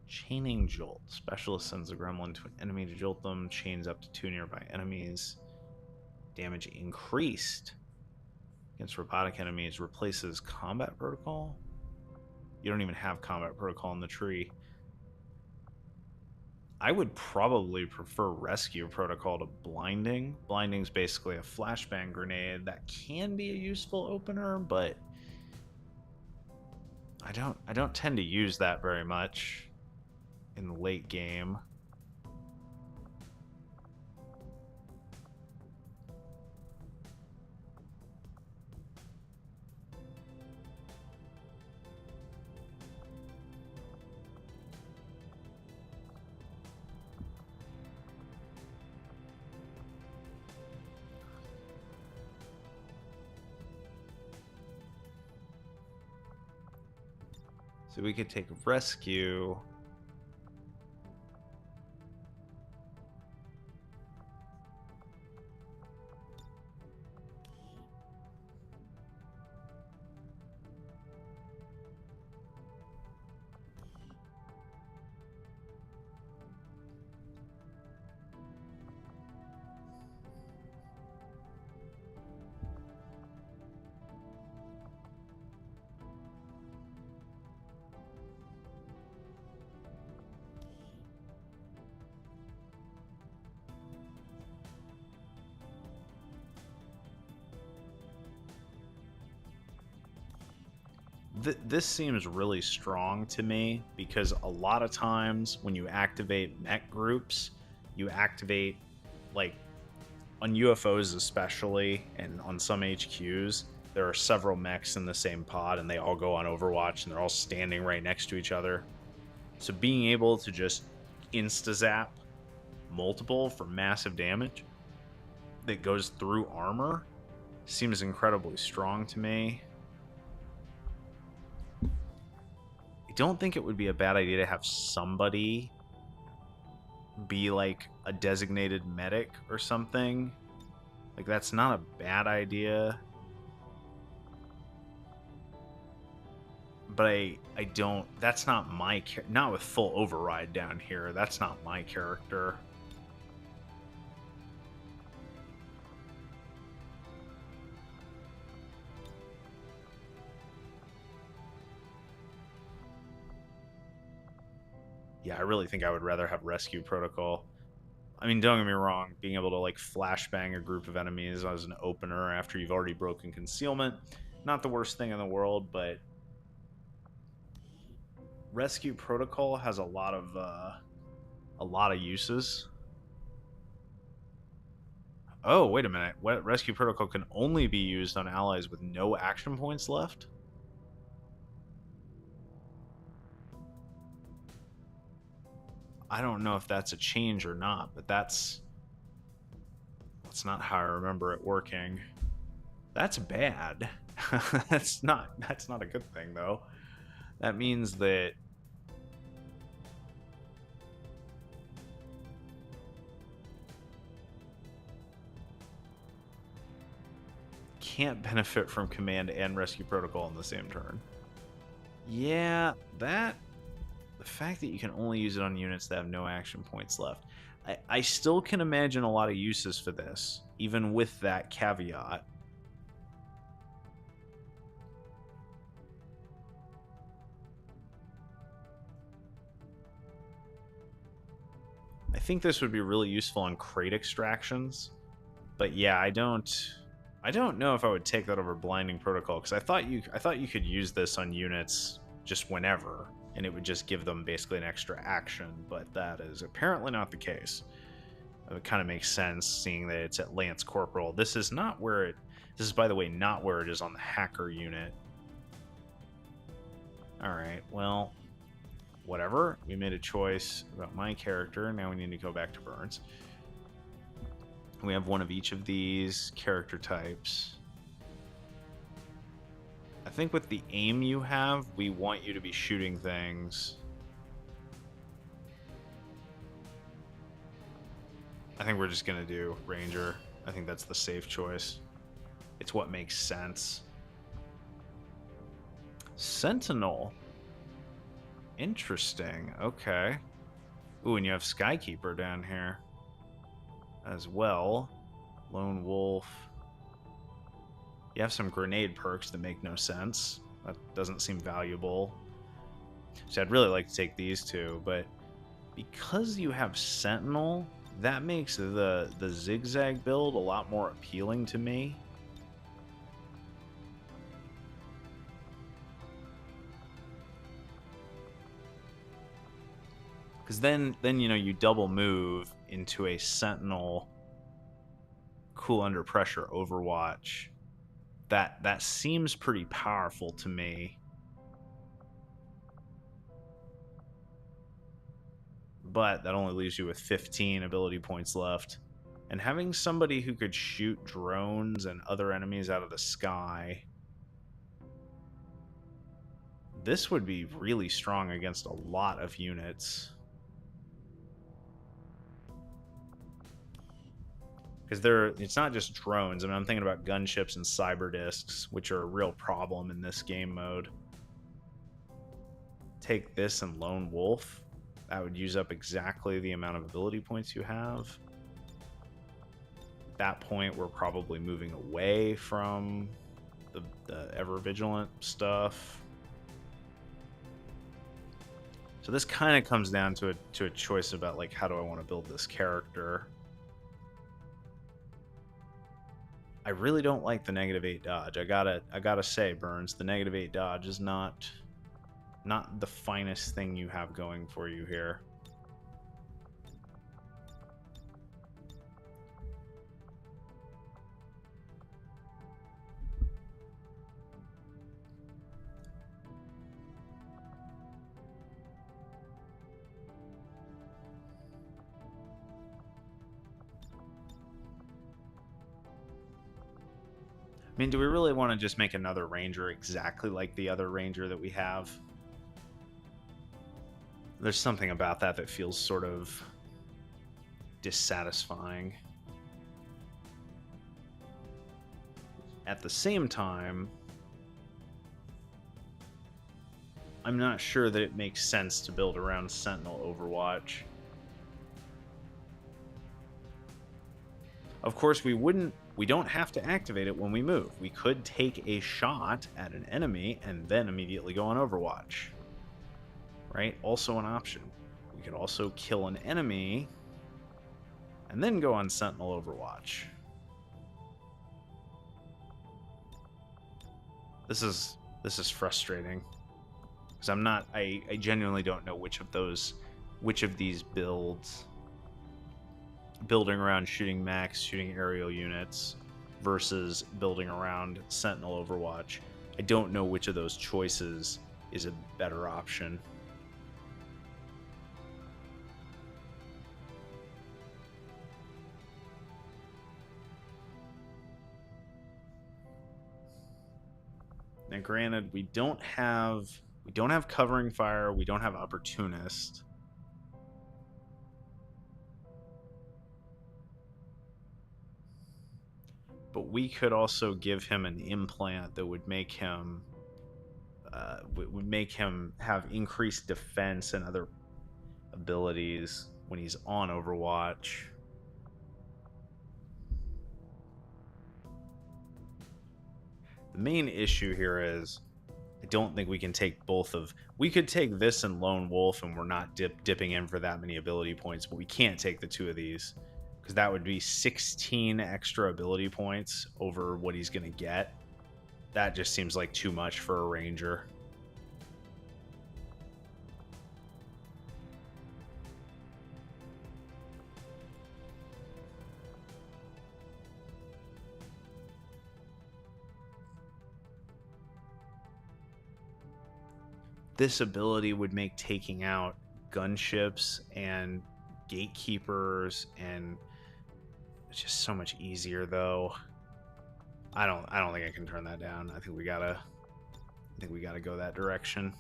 Chaining Jolt. Specialist sends a gremlin to an enemy to jolt them. Chains up to 2 nearby enemies. Damage increased against robotic enemies. Replaces combat protocol. You don't even have combat protocol in the tree. I would probably prefer rescue protocol to blinding. Blinding's basically a flashbang grenade that can be a useful opener, but I don't tend to use that very much in the late game. So we could take rescue. This seems really strong to me because a lot of times when you activate mech groups, you activate, like, on UFOs especially, and on some HQs, there are several mechs in the same pod and they all go on Overwatch and they're all standing right next to each other. So being able to just insta-zap multiple for massive damage that goes through armor seems incredibly strong to me. I don't think it would be a bad idea to have somebody be like a designated medic or something Like, that's not a bad idea. But I don't... That's not my... Not with full override down here. That's not my character. Yeah, I really think I would rather have Rescue Protocol. I mean, don't get me wrong, being able to, like, flashbang a group of enemies as an opener after you've already broken concealment, not the worst thing in the world, but Rescue Protocol has a lot of uses. Oh, wait a minute. What Rescue Protocol can only be used on allies with no action points left? I don't know if that's a change or not, but that's not how I remember it working. That's bad. That's not a good thing though. That means that can't benefit from command and rescue protocol in the same turn. Yeah, the fact that you can only use it on units that have no action points left. I still can imagine a lot of uses for this, even with that caveat. I think this would be really useful on crate extractions, but yeah, I don't know if I would take that over blinding protocol, because I thought you could use this on units just whenever, and it would just give them basically an extra action, but that is apparently not the case. It kind of makes sense, seeing that it's at Lance Corporal. This is, by the way, not where it is on the hacker unit. Alright, well, whatever. We made a choice about my character. Now we need to go back to Burns. We have one of each of these character types. I think with the aim you have, we want you to be shooting things. I think we're just going to do Ranger. I think that's the safe choice. It's what makes sense. Sentinel. Interesting. Okay. Ooh, and you have Skykeeper down here as well. Lone Wolf. You have some grenade perks that make no sense. That doesn't seem valuable. So I'd really like to take these two, but because you have Sentinel, that makes the zigzag build a lot more appealing to me. Because then you know, you double move into a Sentinel cool under pressure Overwatch. That seems pretty powerful to me. But that only leaves you with 15 ability points left. And having somebody who could shoot drones and other enemies out of the sky, this would be really strong against a lot of units. Because it's not just drones. I mean, I'm thinking about gunships and cyber discs, which are a real problem in this game mode. Take this and Lone Wolf. That would use up exactly the amount of ability points you have. At that point, we're probably moving away from the ever vigilant stuff. So this kind of comes down to a choice about, like, how do I want to build this character. I really don't like the -8 dodge. I gotta say, Burns, the -8 dodge is not the finest thing you have going for you here. I mean, do we really want to just make another Ranger exactly like the other Ranger that we have? There's something about that feels sort of dissatisfying. At the same time, I'm not sure that it makes sense to build around Sentinel Overwatch. Of course, we don't have to activate it when we move. We could take a shot at an enemy and then immediately go on Overwatch. Right? Also an option. We could also kill an enemy and then go on Sentinel Overwatch. This is frustrating. Because I genuinely don't know which of these builds, building around shooting mechs, shooting aerial units, versus building around Sentinel Overwatch. I don't know which of those choices is a better option. Now, granted, we don't have covering fire, we don't have opportunist. But we could also give him an implant that would make him have increased defense and other abilities when he's on Overwatch. The main issue here is I don't think we can take both of... We could take this and Lone Wolf, and we're not dipping in for that many ability points, but we can't take the two of these, because that would be 16 extra ability points over what he's going to get. That just seems like too much for a Ranger. This ability would make taking out gunships and gatekeepers, and it's just so much easier, though. I don't think I can turn that down. I think we gotta go that direction.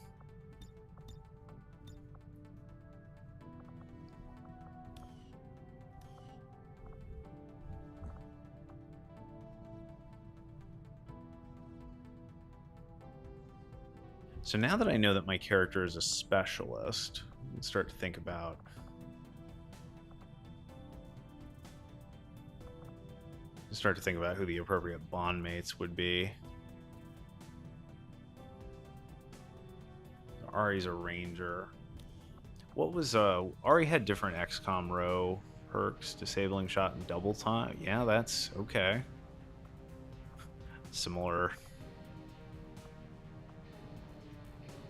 So now that I know that my character is a specialist, let's start to think about who the appropriate bond mates would be. Ari's a ranger. What was Ari had different XCOM row perks, disabling shot and double time. Yeah, that's okay. Similar.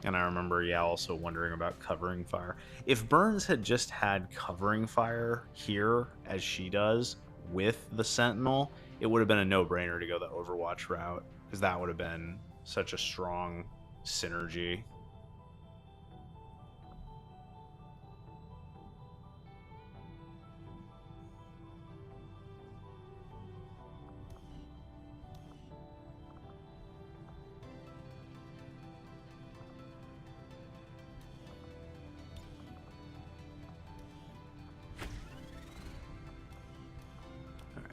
And I remember, yeah, also wondering about covering fire. If Burns had just had covering fire here, as she does, with the Sentinel, it would have been a no-brainer to go the Overwatch route, because that would have been such a strong synergy.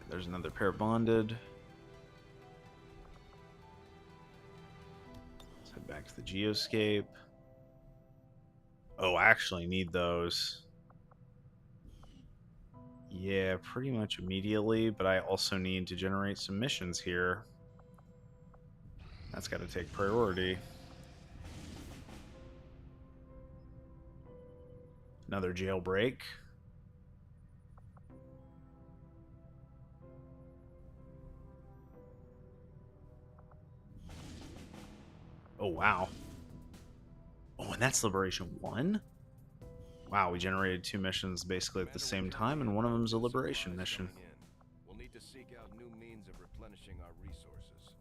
There's another pair bonded. Let's head back to the geoscape. Oh, I actually need those. Yeah, pretty much immediately, but I also need to generate some missions here. That's got to take priority. Another jailbreak. Oh, wow. Oh, and that's Liberation 1? Wow, we generated 2 missions basically at the same time, and one of them's a Liberation mission. We'll need to seek out new means of replenishing our resources.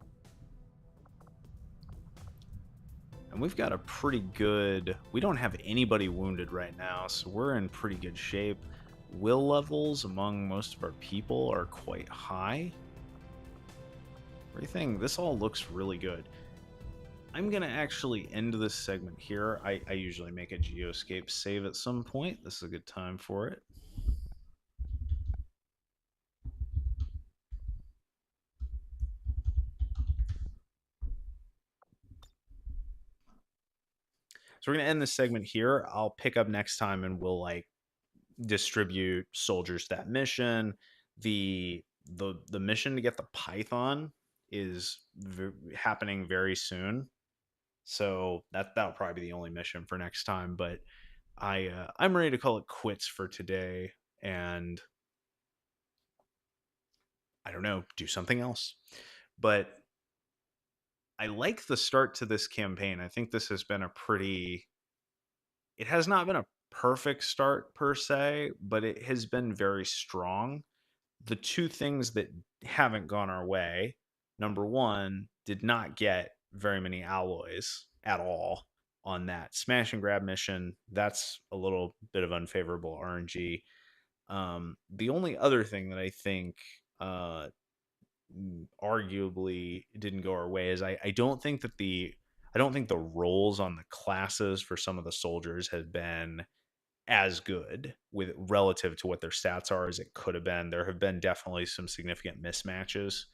And we've got a pretty good... We don't have anybody wounded right now, so we're in pretty good shape. Will levels among most of our people are quite high. Everything, this all looks really good. I'm going to actually end this segment here. I usually make a geoscape save at some point. This is a good time for it. So we're gonna end this segment here. I'll pick up next time and we'll like distribute soldiers to that mission. The mission to get the Python is happening very soon. So that'll probably be the only mission for next time. But I'm ready to call it quits for today, and I don't know, do something else. But I like the start to this campaign. I think this has been a pretty. It has not been a perfect start per se, but it has been very strong. The two things that haven't gone our way, number one, did not get very many alloys at all on that smash and grab mission. That's a little bit of unfavorable RNG. The only other thing that I think arguably didn't go our way is I don't think that I don't think the rolls on the classes for some of the soldiers have been as good with relative to what their stats are as it could have been. There have been definitely some significant mismatches.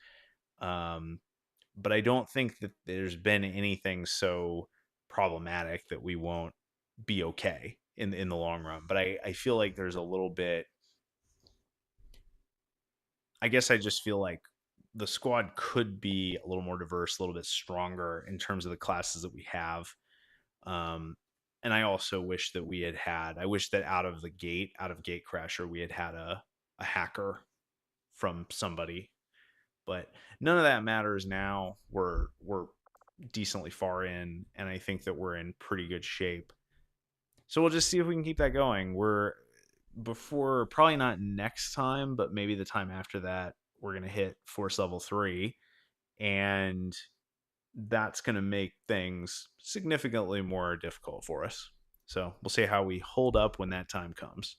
Um, but I don't think that there's been anything so problematic that we won't be okay in the long run. But I feel like there's a little bit. I guess I just feel like the squad could be a little more diverse, a little bit stronger in terms of the classes that we have. Um, and I also wish that we had. I wish that out of Gatecrasher, we had a hacker from somebody. But none of that matters now. We're decently far in, and I think that we're in pretty good shape. So we'll just see if we can keep that going. We're before probably not next time, but maybe the time after that, we're gonna hit Force Level 3, and that's gonna make things significantly more difficult for us. So we'll see how we hold up when that time comes.